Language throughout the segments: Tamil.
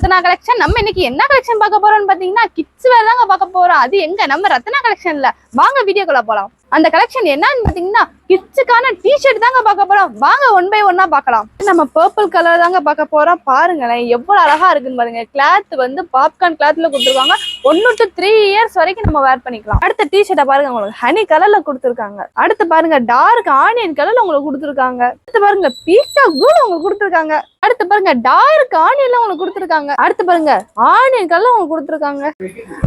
ரத்னா கலெக்ஷன். நம்ம இன்னைக்கு என்ன கலெக்ஷன் பார்க்க போறோம்னு பாத்தீங்கன்னா கிட்ஸ் வேர் தாங்க பார்க்க போறோம். அது எங்க நம்ம ரத்னா கலெக்ஷன்ல. வாங்க வீடியோக்குள்ள போலாம். அந்த கலெக்ஷன் என்னன்னு பாத்தீங்கன்னா கிட்ஸுக்கான டிஷர்ட் தாங்க பார்க்க போறோம். வாங்க ஒன் பை ஒன்னா பார்க்கலாம். நம்ம பர்பிள் கலர் தாங்க பார்க்க போறோம். பாருங்களேன் எவ்வளவு அழகா இருக்குன்னு பாருங்க. கிளாத் வந்து பாப்கார்ன் கிளாத்ல கொடுத்துருக்காங்க. 1 to 3 இயர்ஸ் வரைக்கும் நம்ம வேர் பண்ணிக்கலாம். அடுத்த டிஷர்ட்டை பாருங்க, உங்களுக்கு ஹனி கலர்ல கொடுத்துருக்காங்க. அடுத்து பாருங்க டார்க் ஆனியன் கலர்ல உங்களுக்கு கொடுத்துருக்காங்க. அடுத்து பாருங்க பீட்டா கூட உங்களுக்கு கொடுத்துருக்காங்க. அடுத்து பாருங்க டார்க் ஆனியன்ல உங்களுக்கு கொடுத்துருக்காங்க. அடுத்து பாருங்க ஆனியன் கலர்ல உங்களுக்கு கொடுத்துருக்காங்க.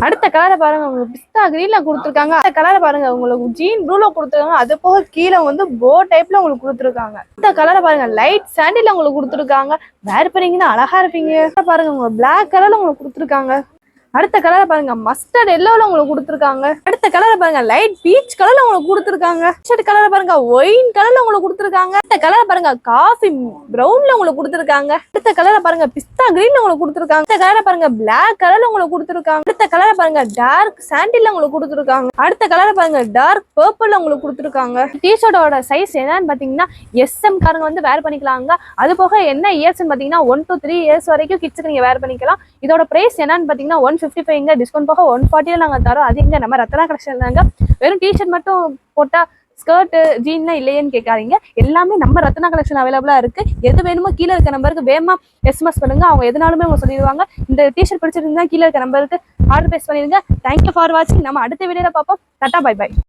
அடுத்த கலரை பாருங்க, உங்களுக்கு பிஸ்தா கிரீன்ல கொடுத்துருக்காங்க. அடுத்த கலரை பாருங்க, உங்களுக்கு ஜீன் ப்ளூல கொடுத்துருக்காங்க. அது போக கீழே வந்து போ டைப்ல உங்களுக்கு கொடுத்துருக்காங்க. அடுத்த கலரை பாருங்க லைட் சாண்டில் உங்களுக்கு கொடுத்துருக்காங்க. வேர் பண்ணீங்கன்னா அழகா இருப்பீங்க. பாருங்க உங்களுக்கு பிளாக் கலர்ல உங்களுக்கு கொடுத்துருக்காங்க. அடுத்த கலரை பாருங்க மஸ்டர்ட் எல்லோல உங்களுக்கு கொடுத்துருக்காங்க. அடுத்த கலரை பாருங்க லைட் பீச் கலர்ல உங்களுக்கு கொடுத்துருக்காங்க. ஷர்ட் கலரை பாருங்க ஒயின் கலர்ல உங்களுக்கு கொடுத்துருக்காங்க. அடுத்த கலரை பாருங்க காஃபி பிரவுன்ல உங்களுக்கு கொடுத்துருக்காங்க. அடுத்த கலரை பாருங்க பிஸ்தா கிரீன் உங்களுக்கு கொடுத்துருக்காங்க. அடுத்த கலரை பாருங்க பிளாக் கலர்ல உங்களுக்கு கொடுத்துருக்காங்க. அடுத்த கலரை பாருங்க டார்க் சாண்டில்ல உங்களுக்கு கொடுத்துருக்காங்க. அடுத்த கலரை பாருங்க டார்க் பர்பிள்ல உங்களுக்கு கொடுத்துருக்காங்க. டிஷர்ட்டோட சைஸ் என்னன்னு பாத்தீங்கன்னா SM காரங்க வந்து வேர் பண்ணிக்கலாங்க. அது போக என்ன இயர்ஸ்ன்னு பாத்தீங்கன்னா 1 to 3 இயர்ஸ் வரைக்கும் கிட்ஸுக்கு நீங்க வேர் பண்ணிக்கலாம். இதோட பிரைஸ் என்னன்னு பாத்தீங்கன்னா 155 டிஸ்கவுண்ட் போக 140 நாங்க தரோம். அது எங்க நம்ம ரத்னா கலெக்ஷன் தாங்க. வெறும் டிஷர்ட் மட்டும் போட்டா ஸ்கர்ட் ஜீன்லாம் இல்லையேன்னு கேட்காதீங்க. எல்லாமே நம்ம ரத்னா கலெக்ஷன் அவைலபிளா இருக்கு. எது வேணுமோ கீழே இருக்க நம்பருக்கு வேகமா SMS பண்ணுங்க. அவங்க எதுனாலுமே அவங்க சொல்லிடுவாங்க. இந்த டிஷர்ட் பிடிச்சிருந்தா கீழே இருக்க நம்பருக்கு ஆர்டர் பேஸ் பண்ணிருங்க. தேங்க்யூ ஃபார் வாட்சிங். நம்ம அடுத்த வீடியோல பார்ப்போம். டாடா பை பை.